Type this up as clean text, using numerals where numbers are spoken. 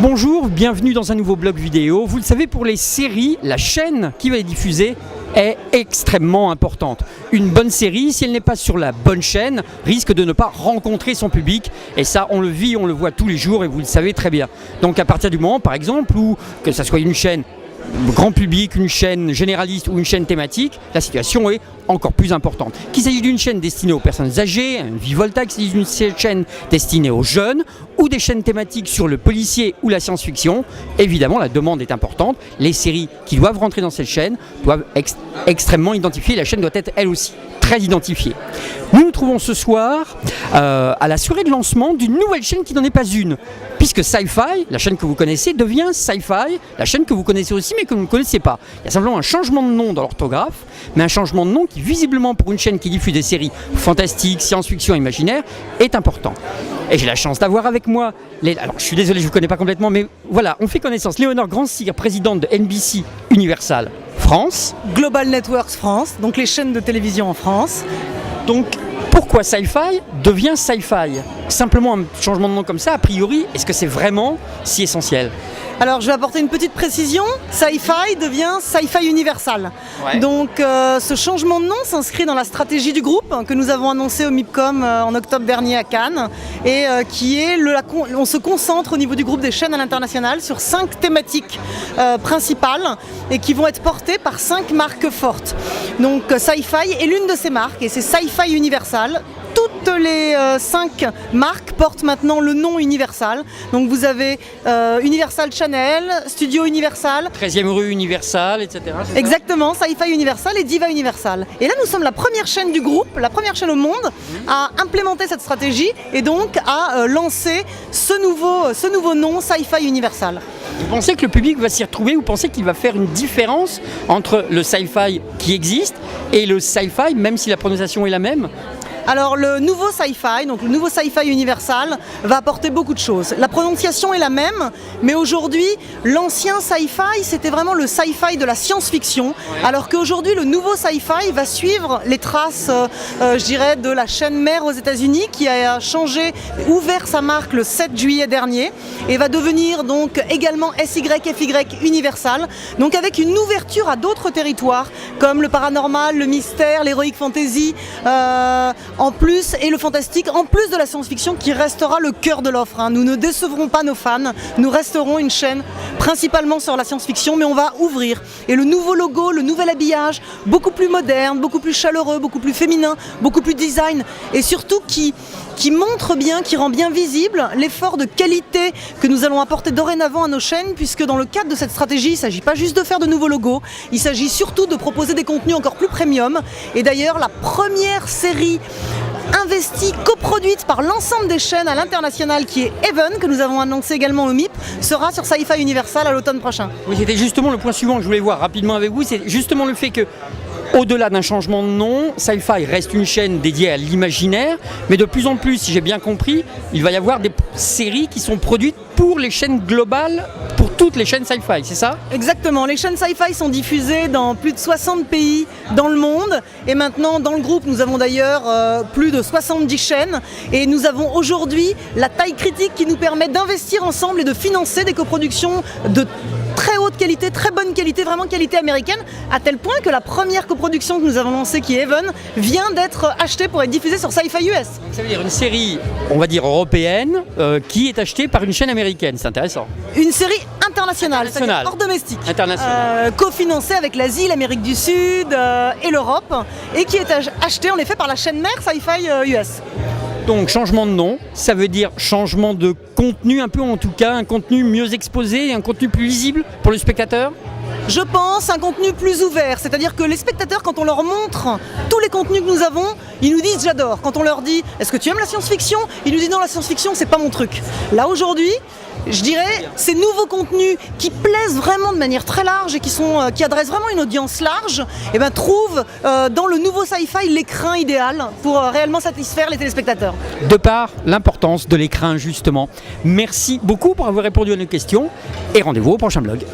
Bonjour, bienvenue dans un nouveau blog vidéo. Vous le savez, pour les séries, la chaîne qui va les diffuser est extrêmement importante. Une bonne série, si elle n'est pas sur la bonne chaîne, risque de ne pas rencontrer son public. Et ça, on le vit, on le voit tous les jours et vous le savez très bien. Donc à partir du moment, par exemple, où que ça soit une chaîne grand public, une chaîne généraliste ou une chaîne thématique, la situation est encore plus importante. Qu'il s'agisse d'une chaîne destinée aux personnes âgées, un Vivolta, qu'il s'agisse d'une chaîne destinée aux jeunes, ou des chaînes thématiques sur le policier ou la science-fiction, évidemment la demande est importante. Les séries qui doivent rentrer dans cette chaîne doivent extrêmement identifier. La chaîne doit être elle aussi très identifiée. Nous nous trouvons ce soir à la soirée de lancement d'une nouvelle chaîne qui n'en est pas une, puisque Sci-Fi, la chaîne que vous connaissez, devient Sci-Fi, la chaîne que vous connaissez aussi mais que vous ne connaissez pas. Il y a simplement un changement de nom dans l'orthographe, mais un changement de nom qui visiblement pour une chaîne qui diffuse des séries fantastiques, science-fiction, imaginaire, est important. Et j'ai la chance d'avoir avec moi, alors je suis désolé, je ne vous connais pas complètement, mais voilà, on fait connaissance. Léonore Grand-Cyr, présidente de NBC Universal France. Global Networks France, donc les chaînes de télévision en France. Donc, pourquoi Sci-Fi devient Sci-Fi? Simplement un changement de nom comme ça, a priori, est-ce que c'est vraiment si essentiel? Alors je vais apporter une petite précision, Sci-Fi devient Sci-Fi Universal. Ouais. Donc ce changement de nom s'inscrit dans la stratégie du groupe que nous avons annoncé au MIPCOM en octobre dernier à Cannes et qui est, on se concentre au niveau du groupe des chaînes à l'international sur 5 thématiques principales et qui vont être portées par 5 marques fortes. Donc Sci-Fi est l'une de ces marques et c'est Sci-Fi Universal. Toutes les 5 marques portent maintenant le nom Universal. Donc vous avez Universal Channel, Studio Universal, 13e rue Universal, etc. Exactement, Sci-Fi Universal et Diva Universal. Et là nous sommes la première chaîne du groupe, la première chaîne au monde à implémenter cette stratégie et donc à lancer ce nouveau nom Sci-Fi Universal. Vous pensez que le public va s'y retrouver? Vous pensez qu'il va faire une différence entre le sci-fi qui existe et le sci-fi, même si la prononciation est la même? Alors le nouveau Sci-Fi, donc le nouveau Sci-Fi Universal va apporter beaucoup de choses. La prononciation est la même, mais aujourd'hui, l'ancien Sci-Fi, c'était vraiment le Sci-Fi de la science-fiction, alors qu'aujourd'hui, le nouveau Sci-Fi va suivre les traces, je dirais, de la chaîne mère aux États-Unis qui a ouvert sa marque le 7 juillet dernier et va devenir donc également SYFY Universal, donc avec une ouverture à d'autres territoires comme le paranormal, le mystère, l'heroic fantasy, en plus, et le fantastique, en plus de la science-fiction qui restera le cœur de l'offre. Nous ne décevrons pas nos fans, nous resterons une chaîne principalement sur la science-fiction, mais on va ouvrir. Et le nouveau logo, le nouvel habillage, beaucoup plus moderne, beaucoup plus chaleureux, beaucoup plus féminin, beaucoup plus design, et surtout qui montre bien, qui rend bien visible l'effort de qualité que nous allons apporter dorénavant à nos chaînes, puisque dans le cadre de cette stratégie, il ne s'agit pas juste de faire de nouveaux logos, il s'agit surtout de proposer des contenus encore plus premium. Et d'ailleurs, la première série investie, coproduite par l'ensemble des chaînes à l'international qui est Even, que nous avons annoncé également au MIP, sera sur Sci-Fi Universal à l'automne prochain. Oui, c'était justement le point suivant que je voulais voir rapidement avec vous, c'est justement le fait que au-delà d'un changement de nom, Sci-Fi reste une chaîne dédiée à l'imaginaire, mais de plus en plus, si j'ai bien compris, il va y avoir des séries qui sont produites pour les chaînes globales, pour toutes les chaînes Sci-Fi, c'est ça? Exactement, les chaînes Sci-Fi sont diffusées dans plus de 60 pays dans le monde et maintenant dans le groupe nous avons d'ailleurs plus de 70 chaînes et nous avons aujourd'hui la taille critique qui nous permet d'investir ensemble et de financer des coproductions de très haute qualité, très bonne qualité, vraiment qualité américaine, à tel point que la première coproduction que nous avons lancée, qui est Even, vient d'être achetée pour être diffusée sur Sci-Fi US. Ça veut dire une série, on va dire européenne, qui est achetée par une chaîne américaine, c'est intéressant. Une série internationale, c'est-à-dire hors domestique, cofinancée avec l'Asie, l'Amérique du Sud et l'Europe, et qui est achetée en effet par la chaîne mère Sci-Fi US. Donc changement de nom, ça veut dire changement de contenu un peu, en tout cas un contenu mieux exposé, un contenu plus lisible pour le spectateur? Je pense un contenu plus ouvert, c'est-à-dire que les spectateurs, quand on leur montre tous les contenus que nous avons, ils nous disent j'adore. Quand on leur dit est-ce que tu aimes la science-fiction, ils nous disent non, la science-fiction c'est pas mon truc. Là aujourd'hui, je dirais, ces nouveaux contenus qui plaisent vraiment de manière très large et qui adressent vraiment une audience large, trouvent dans le nouveau Sci-Fi l'écrin idéal pour réellement satisfaire les téléspectateurs. De par l'importance de l'écrin justement. Merci beaucoup pour avoir répondu à nos questions et rendez-vous au prochain blog.